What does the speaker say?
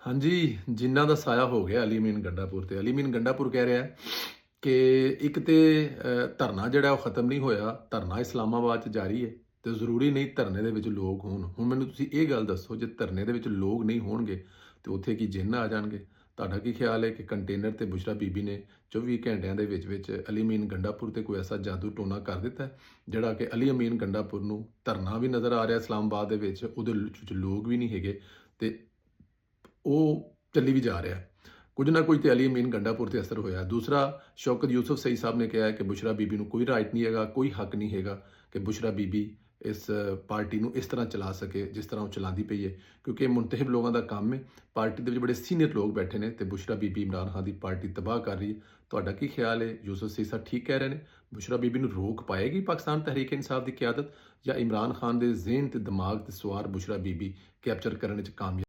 ਹਾਂਜੀ, ਜਿਨ੍ਹਾਂ ਦਾ ਸਾਇਆ ਹੋ ਗਿਆ ਅਲੀ ਅਮੀਨ ਗੰਡਾਪੁਰ ਤੇ। ਅਲੀ ਅਮੀਨ ਗੰਡਾਪੁਰ ਕਹਿ ਰਿਹਾ ਹੈ ਕਿ ਇੱਕ ਤੇ ਧਰਨਾ ਜਿਹੜਾ ਉਹ ਖਤਮ ਨਹੀਂ ਹੋਇਆ, ਧਰਨਾ ਇਸਲਾਮਾਬਾਦ 'ਚ ਜਾਰੀ ਹੈ ਤੇ ਜ਼ਰੂਰੀ ਨਹੀਂ ਧਰਨੇ ਦੇ ਵਿੱਚ ਲੋਕ ਹੋਣ। ਹੁਣ ਮੈਨੂੰ ਤੁਸੀਂ ਇਹ ਗੱਲ ਦੱਸੋ, ਜੇ ਧਰਨੇ ਦੇ ਵਿੱਚ ਲੋਕ ਨਹੀਂ ਹੋਣਗੇ ਤੇ ਉੱਥੇ ਕੀ ਜਿੰਨ ਆ ਜਾਣਗੇ? ਤੁਹਾਡਾ ਕੀ ਖਿਆਲ ਹੈ ਕਿ ਕੰਟੇਨਰ ਤੇ ਬੁਸ਼ਰਾ ਬੀਬੀ ਨੇ 24 ਘੰਟਿਆਂ ਦੇ ਵਿੱਚ ਅਲੀ ਅਮੀਨ ਗੰਡਾਪੁਰ ਤੇ ਕੋਈ ਐਸਾ ਜਾਦੂ ਟੋਨਾ ਕਰ ਦਿੱਤਾ ਹੈ, ਜਿਹੜਾ ਕਿ ਅਲੀ ਅਮੀਨ ਗੰਡਾਪੁਰ ਨੂੰ ਧਰਨਾ ਵੀ ਨਜ਼ਰ ਆ ਰਿਹਾ ਇਸਲਾਮਾਬਾਦ ਦੇ ਵਿੱਚ, ਉਹਦੇ ਵਿੱਚ ਲੋਕ ਵੀ ਨਹੀਂ ਹੈਗੇ ਤੇ ਉਹ ਚੱਲੀ ਵੀ ਜਾ ਰਿਹਾ? ਕੁਝ ਨਾ ਕੁਝ ਤੇ ਅਲੀ ਅਮੀਨ ਗੰਡਾਪੁਰ ਤੇ ਅਸਰ ਹੋਇਆ। ਦੂਸਰਾ, ਸ਼ੌਕਤ ਯੂਸਫ ਸਈ ਸਾਹਿਬ ਨੇ ਕਿਹਾ ਹੈ ਕਿ ਬੁਸ਼ਰਾ ਬੀਬੀ ਨੂੰ ਕੋਈ ਰਾਈਟ ਨਹੀਂ ਹੈਗਾ, ਕੋਈ ਹੱਕ ਨਹੀਂ ਹੈਗਾ ਕਿ ਬੁਸ਼ਰਾ ਬੀਬੀ ਇਸ ਪਾਰਟੀ ਨੂੰ ਇਸ ਤਰ੍ਹਾਂ ਚਲਾ ਸਕੇ ਜਿਸ ਤਰ੍ਹਾਂ ਉਹ ਚਲਾਉਂਦੀ ਪਈ ਹੈ, ਕਿਉਂਕਿ ਇਹ ਮੁੰਤਖਬ ਲੋਕਾਂ ਦਾ ਕੰਮ ਹੈ। ਪਾਰਟੀ ਦੇ ਵਿੱਚ ਬੜੇ ਸੀਨੀਅਰ ਲੋਕ ਬੈਠੇ ਨੇ ਤੇ ਬੁਸ਼ਰਾ ਬੀਬੀ ਇਮਰਾਨ ਖਾਨ ਦੀ ਪਾਰਟੀ ਤਬਾਹ ਕਰ ਰਹੀ ਹੈ। ਤੁਹਾਡਾ ਕੀ ਖਿਆਲ ਹੈ? ਯੂਸਫ ਸਈ ਸਾਹਿਬ ਠੀਕ ਕਹਿ ਰਹੇ ਨੇ? ਬੁਸ਼ਰਾ ਬੀਬੀ ਨੂੰ ਰੋਕ ਪਾਏਗੀ ਪਾਕਿਸਤਾਨ ਤਹਿਰੀਕ ਇਨਸਾਫ ਦੀ ਕਿਆਦਤ, ਜਾਂ ਇਮਰਾਨ ਖਾਨ ਦੇ ਜ਼ਿਹਨ ਤੇ ਦਿਮਾਗ ਤੇ ਸਵਾਰ ਬੁਸ਼ਰਾ ਬੀਬੀ ਕੈਪਚਰ ਕਰਨ 'ਚ ਕਾਮਯਾਬ